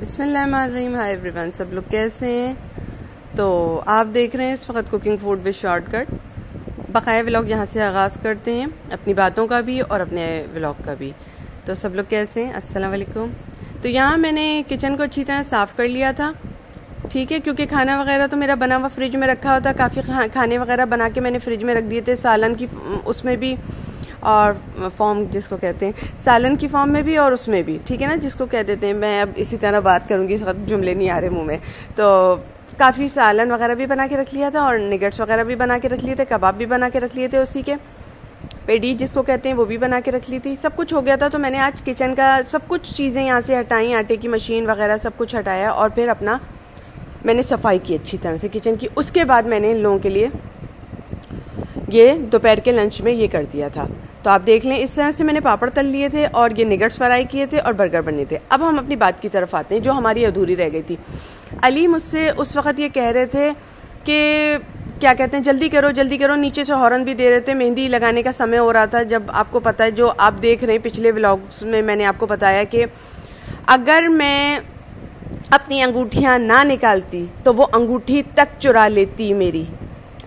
बिस्मिल्लाहिर्रहमानिर्रहीम। Hi everyone, सब लोग कैसे हैं? तो आप देख रहे हैं इस वक्त कुकिंग फूड विद शॉर्टकट। बकाया व्लॉग यहाँ से आगाज़ करते हैं, अपनी बातों का भी और अपने व्लॉग का भी। तो सब लोग कैसे हैं? अस्सलाम वालेकुम। तो यहाँ मैंने किचन को अच्छी तरह साफ़ कर लिया था, ठीक है, क्योंकि खाना वगैरह तो मेरा बना हुआ फ्रिज में रखा हुआ था। काफ़ी खाने वगैरह बना के मैंने फ्रिज में रख दिए थे, सालन की उसमें भी और फॉर्म जिसको कहते हैं, सालन की फॉर्म में भी और उसमें भी, ठीक है ना, जिसको कह देते हैं। मैं अब इसी तरह बात करूंगी, इस वक्त जुमले नहीं आ रहे मुंह में। तो काफ़ी सालन वगैरह भी बना के रख लिया था और निगेट्स वगैरह भी बना के रख लिए थे, कबाब भी बना के रख लिए थे, उसी के पेडी जिसको कहते हैं वो भी बना के रख ली थी। सब कुछ हो गया था। तो मैंने आज किचन का सब कुछ चीज़ें यहाँ से हटाई, आटे की मशीन वगैरह सब कुछ हटाया और फिर अपना मैंने सफाई की अच्छी तरह से किचन की। उसके बाद मैंने इन लोगों के लिए ये दोपहर के लंच में ये कर दिया था। तो आप देख लें, इस तरह से मैंने पापड़ तल लिए थे और ये निगट्स फ्राई किए थे और बर्गर बने थे। अब हम अपनी बात की तरफ आते हैं जो हमारी अधूरी रह गई थी। अली मुझसे उस वक्त ये कह रहे थे कि क्या कहते हैं, जल्दी करो जल्दी करो, नीचे से हॉर्न भी दे रहे थे। मेहंदी लगाने का समय हो रहा था। जब आपको पता है, जो आप देख रहे हैं पिछले व्लॉग्स में मैंने आपको बताया कि अगर मैं अपनी अंगूठियां ना निकालती तो वो अंगूठी तक चुरा लेती मेरी।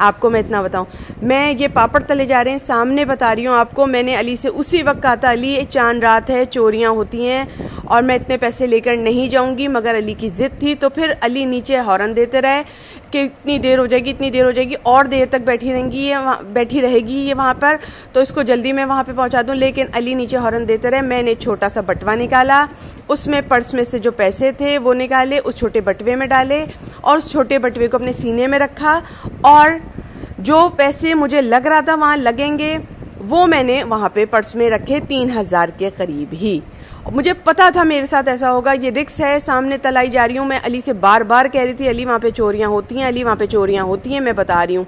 आपको मैं इतना बताऊं, मैं ये पापड़ तले जा रहे हैं, सामने बता रही हूँ आपको। मैंने अली से उसी वक्त कहा था, अली चांद रात है, चोरियां होती हैं और मैं इतने पैसे लेकर नहीं जाऊंगी, मगर अली की जिद थी। तो फिर अली नीचे हॉर्न देते रहे कि इतनी देर हो जाएगी, इतनी देर हो जाएगी, और देर तक बैठी रहेगी ये वहाँ पर, तो इसको जल्दी मैं वहाँ पे पहुँचा दूँ। लेकिन अली नीचे हॉर्न देते रहे। मैंने छोटा सा बटवा निकाला, उसमें पर्स में से जो पैसे थे वो निकाले, उस छोटे बटवे में डाले और उस छोटे बटवे को अपने सीने में रखा और जो पैसे मुझे लग रहा था वहां लगेंगे वो मैंने वहां पे पर्स में रखे, 3000 के करीब ही। मुझे पता था मेरे साथ ऐसा होगा, ये रिक्स है। सामने तलाई जा रही हूँ मैं। अली से बार बार कह रही थी, अली वहां पे चोरियां होती हैं, अली वहां पे चोरियां होती हैं। मैं बता रही हूँ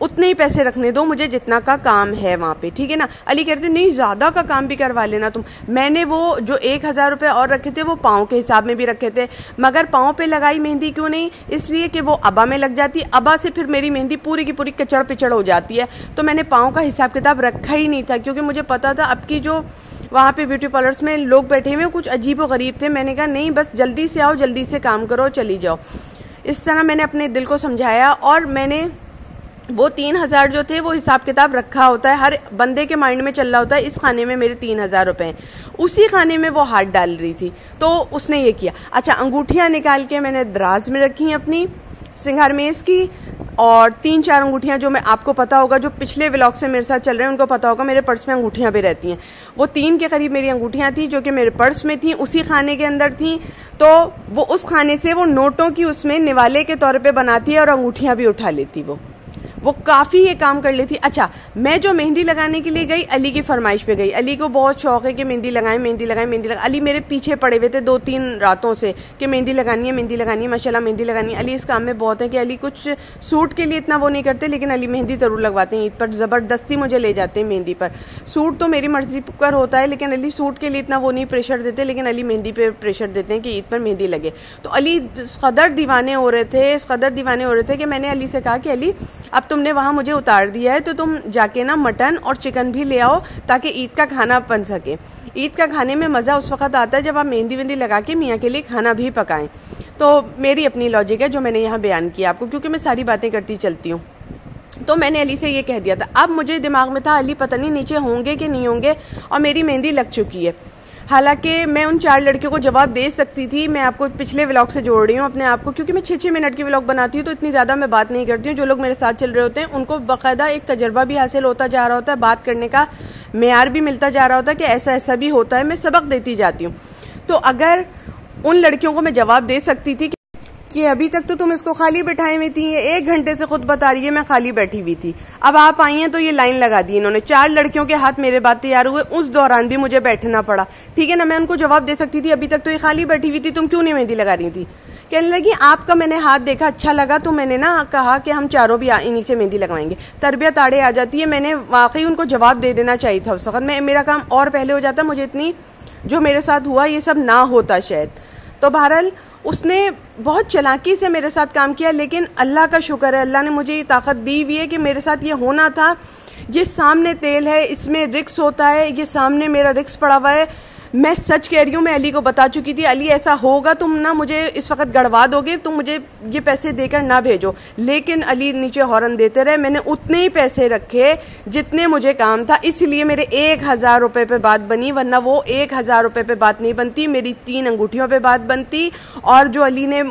उतने ही पैसे रखने दो मुझे जितना का काम है वहां पे, ठीक है ना। अली कह रहे थे नहीं, ज्यादा का काम भी करवा लेना तुम। मैंने वो जो 1000 रुपए और रखे थे वो पाँव के हिसाब में भी रखे थे, मगर पाँव पे लगाई मेहंदी क्यों नहीं? इसलिए कि वो अबा में लग जाती, अबा से फिर मेरी मेहंदी पूरी की पूरी कचड़ पिचड़ हो जाती है। तो मैंने पाँव का हिसाब किताब रखा ही नहीं था, क्योंकि मुझे पता था अब की जो वहाँ पे ब्यूटी पार्लर्स में लोग बैठे हुए कुछ अजीब व गरीब थे। मैंने कहा नहीं, बस जल्दी से आओ, जल्दी से काम करो, चली जाओ। इस तरह मैंने अपने दिल को समझाया और मैंने वो 3000 जो थे वो हिसाब किताब रखा होता है, हर बंदे के माइंड में चल रहा होता है इस खाने में मेरे 3000 रुपए हैं। उसी खाने में वो हाथ डाल रही थी तो उसने ये किया। अच्छा, अंगूठियां निकाल के मैंने दराज में रखी अपनी सिंगार मेज की, और 3-4 अंगूठियां जो मैं, आपको पता होगा जो पिछले व्लॉग से मेरे साथ चल रहे हैं उनको पता होगा, मेरे पर्स में अंगूठियां भी रहती हैं। वो 3 के करीब मेरी अंगूठियां थी जो कि मेरे पर्स में थी, उसी खाने के अंदर थी। तो वो उस खाने से वो नोटों की उसमें निवाले के तौर पर बनाती है और अंगूठियां भी उठा लेती वो काफी ये काम कर लेती। अच्छा, मैं जो मेहंदी लगाने के लिए गई, अली की फरमाइश पे गई। अली को बहुत शौक है कि मेहंदी लगाएं, मेहंदी लगाएं, मेहंदी लगाएं। अली मेरे पीछे पड़े हुए थे 2-3 रातों से कि मेहंदी लगानी है, मेहंदी लगानी है, माशाल्लाह मेहंदी लगानी है। अली इस काम में बहुत है कि अली कुछ सूट के लिए इतना वो नहीं करते, लेकिन अली मेहंदी जरूर लगवाते हैं। ईद पर जबरदस्ती मुझे ले जाते हैं मेहंदी पर। सूट तो मेरी मर्जी पर होता है, लेकिन अली सूट के लिए इतना वो नहीं प्रेशर देते, लेकिन अली मेहंदी पे प्रेशर देते हैं कि ईद पर मेहंदी लगे। तो अली इस कदर दीवाने हो रहे थे कि मैंने अली से कहा कि अली अब तुमने वहां मुझे उतार दिया है तो तुम जाके ना मटन और चिकन भी ले आओ ताकि ईद का खाना बन सके। ईद का खाने में मज़ा उस वक्त आता है जब आप मेहंदी वेंदी लगा के मियाँ के लिए खाना भी पकाएं। तो मेरी अपनी लॉजिक है जो मैंने यहाँ बयान किया आपको, क्योंकि मैं सारी बातें करती चलती हूँ। तो मैंने अली से ये कह दिया था। अब मुझे दिमाग में था अली पता नहीं नीचे होंगे कि नहीं होंगे, और मेरी मेहंदी लग चुकी है। हालांकि मैं उन 4 लड़कियों को जवाब दे सकती थी। मैं आपको पिछले व्लॉग से जोड़ रही हूँ अपने आप को, क्योंकि मैं 6-6 मिनट की व्लॉग बनाती हूँ तो इतनी ज़्यादा मैं बात नहीं करती हूँ। जो लोग मेरे साथ चल रहे होते हैं उनको बाकायदा एक तजर्बा भी हासिल होता जा रहा होता है, बात करने का मेयार भी मिलता जा रहा होता है कि ऐसा ऐसा भी होता है। मैं सबक देती जाती हूँ। तो अगर उन लड़कियों को मैं जवाब दे सकती थी कि अभी तक तो तुम इसको खाली बैठाई हुई थी, 1 घंटे से खुद बता रही है मैं खाली बैठी हुई थी, अब आप आई हैं तो ये लाइन लगा दी इन्होंने। 4 लड़कियों के हाथ मेरे बात तैयार हुए, उस दौरान भी मुझे बैठना पड़ा, ठीक है ना। मैं उनको जवाब दे सकती थी अभी तक तो ये खाली बैठी हुई थी, तुम क्यों नहीं मेहंदी लगा रही थी। कहने लगी आपका मैंने हाथ देखा, अच्छा लगा, तो मैंने ना कहा कि हम चारों भी इन्हीं से मेहंदी लगवाएंगे। तरबियत आड़े आ जाती है। मैंने वाकई उनको जवाब दे देना चाहिए था उस वक्त। मेरा काम और पहले हो जाता, मुझे इतनी जो मेरे साथ हुआ ये सब ना होता शायद। तो बहरहाल उसने बहुत चालाकी से मेरे साथ काम किया, लेकिन अल्लाह का शुक्र है, अल्लाह ने मुझे ये ताकत दी हुई है कि मेरे साथ ये होना था। ये सामने तेल है, इसमें रिक्स होता है, ये सामने मेरा रिक्स पड़ा हुआ है। मैं सच कह रही हूँ, मैं अली को बता चुकी थी, अली ऐसा होगा तुम ना मुझे इस वक्त गड़वा दोगे, तुम मुझे ये पैसे देकर ना भेजो। लेकिन अली नीचे हॉर्न देते रहे, मैंने उतने ही पैसे रखे जितने मुझे काम था, इसलिए मेरे 1000 रुपए पे बात बनी, वरना वो 1000 रुपए पे बात नहीं बनती, मेरी 3 अंगूठियों पे बात बनती। और जो अली ने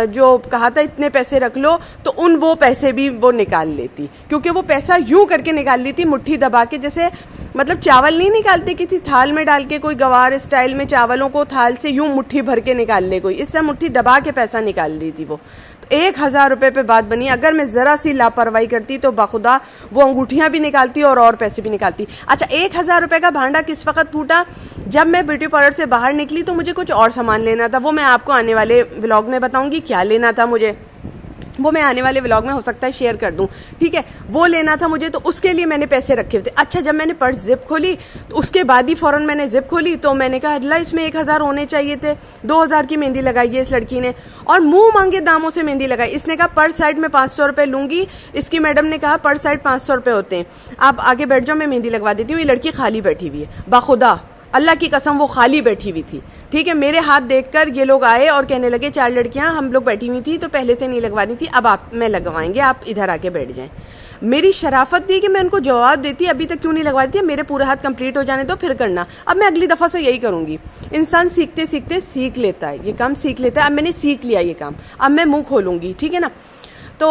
जो कहा था इतने पैसे रख लो, तो वो पैसे भी वो निकाल लेती, क्योंकि वो पैसा यूं करके निकाल ली थी, मुट्ठी दबा के, जैसे मतलब चावल नहीं निकालते किसी थाल में डाल के, कोई गवार स्टाइल में चावलों को थाल से यूं मुट्ठी भर के निकाल ले कोई, इससे मुट्ठी दबा के पैसा निकाल रही थी वो। तो 1000 रुपए पे बात बनी। अगर मैं जरा सी लापरवाही करती तो बाखुदा वो अंगूठियां भी निकालती और पैसे भी निकालती। अच्छा, 1000 रुपए का भांडा किस वक्त फूटा? जब मैं ब्यूटी पार्लर से बाहर निकली तो मुझे कुछ और सामान लेना था, वो मैं आपको आने वाले व्लॉग में बताऊंगी क्या लेना था मुझे, वो मैं आने वाले व्लॉग में हो सकता है शेयर कर दूं, ठीक है। वो लेना था मुझे, तो उसके लिए मैंने पैसे रखे थे। अच्छा, जब मैंने पर्स जिप खोली तो उसके बाद ही फौरन मैंने जिप खोली, तो मैंने कहा अल्लाह इसमें 1000 होने चाहिए थे। 2000 की मेहंदी लगाई है इस लड़की ने, और मुंह मांगे दामों से मेहंदी लगाई। इसने कहा पर साइड में 500 रुपए लूंगी, इसकी मैडम ने कहा पर साइड 500 रुपए होते हैं, आप आगे बैठ जाओ मैं मेहंदी लगवा देती हूँ। ये लड़की खाली बैठी हुई है, बाखुदा अल्लाह की कसम वो खाली बैठी हुई थी, ठीक है। मेरे हाथ देखकर ये लोग आए और कहने लगे 4 लड़कियां हम लोग बैठी हुई थी तो पहले से नहीं लगवानी थी, अब आप मैं लगवाएंगे, आप इधर आके बैठ जाएं। मेरी शराफत थी कि मैं उनको जवाब देती अभी तक क्यों नहीं लगवाती, मेरे पूरा हाथ कंप्लीट हो जाने दो फिर करना। अब मैं अगली दफा से यही करूंगी। इंसान सीखते सीखते सीख लेता है, ये काम सीख लेता है। अब मैंने सीख लिया ये काम, अब मैं मुंह खोलूंगी, ठीक है ना। तो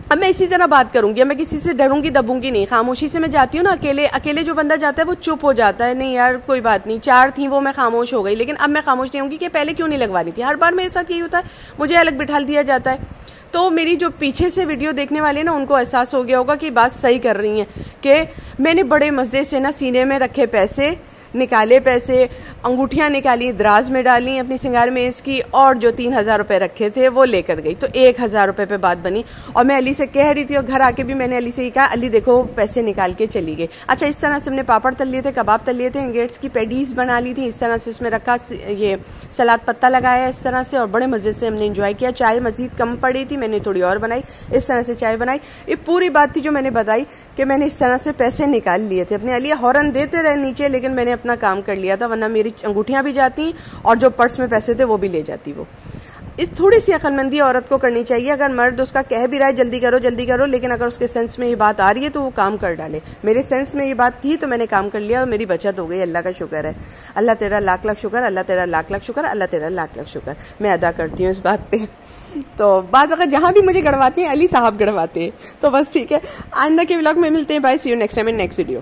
अब मैं इसी तरह बात करूंगी, मैं किसी से डरूंगी दबूंगी नहीं, खामोशी से मैं जाती हूँ ना। अकेले जो बंदा जाता है वो चुप हो जाता है, नहीं यार कोई बात नहीं, 4 थी वो मैं खामोश हो गई। लेकिन अब मैं खामोश नहीं होंगी कि पहले क्यों नहीं लगवानी थी। हर बार मेरे साथ यही होता है, मुझे अलग बिठा दिया जाता है। तो मेरी जो पीछे से वीडियो देखने वाले ना उनको एहसास हो गया होगा कि बात सही कर रही हैं, कि मैंने बड़े मजे से ना सीने में रखे पैसे निकाले, पैसे अंगूठियां निकाली, दराज में डाली अपनी सिंगार में इसकी, और जो 3000 रुपए रखे थे वो लेकर गई। तो 1000 रुपए पे बात बनी। और मैं अली से कह रही थी, और घर आके भी मैंने अली से ही कहा, अली देखो पैसे निकाल के चली गई। अच्छा, इस तरह से हमने पापड़ तल लिए थे, कबाब तल लिए थे, इंगेट्स की पैडीज बना ली थी, इस तरह से इसमें रखा, ये सलाद पत्ता लगाया इस तरह से, और बड़े मजे से हमने एंजॉय किया। चाय मजीद कम पड़ी थी, मैंने थोड़ी और बनाई, इस तरह से चाय बनाई। ये पूरी बात थी जो मैंने बताई कि मैंने इस तरह से पैसे निकाल लिए थे अपने। अली हॉर्न देते रहे नीचे, लेकिन मैंने अपना काम कर लिया था, वरना मेरी अंगूठियां भी जाती और जो पर्स में पैसे थे वो भी ले जाती वो। इस थोड़ी सी अक्लमंदी औरत को करनी चाहिए। अगर मर्द उसका कह भी रहा है जल्दी करो, लेकिन अगर उसके सेंस में ये बात आ रही है तो वो काम कर डाले। मेरे सेंस में ये बात थी तो मैंने काम कर लिया और मेरी बचत हो गई। अल्लाह का शुक्र है, अल्लाह तेरा लाख लाख शुक्र, अल्लाह तेरा लाख लाख शुक्र, अल्लाह तेरा लाख लाख शुक्र मैं अदा करती हूँ इस बात पे। तो बात अगर जहां भी मुझे गड़वाती हैं अली साहब गड़वाते हैं, तो बस ठीक है। आइंदा के व्लॉग में मिलते हैं। Bye, see you next time in next video.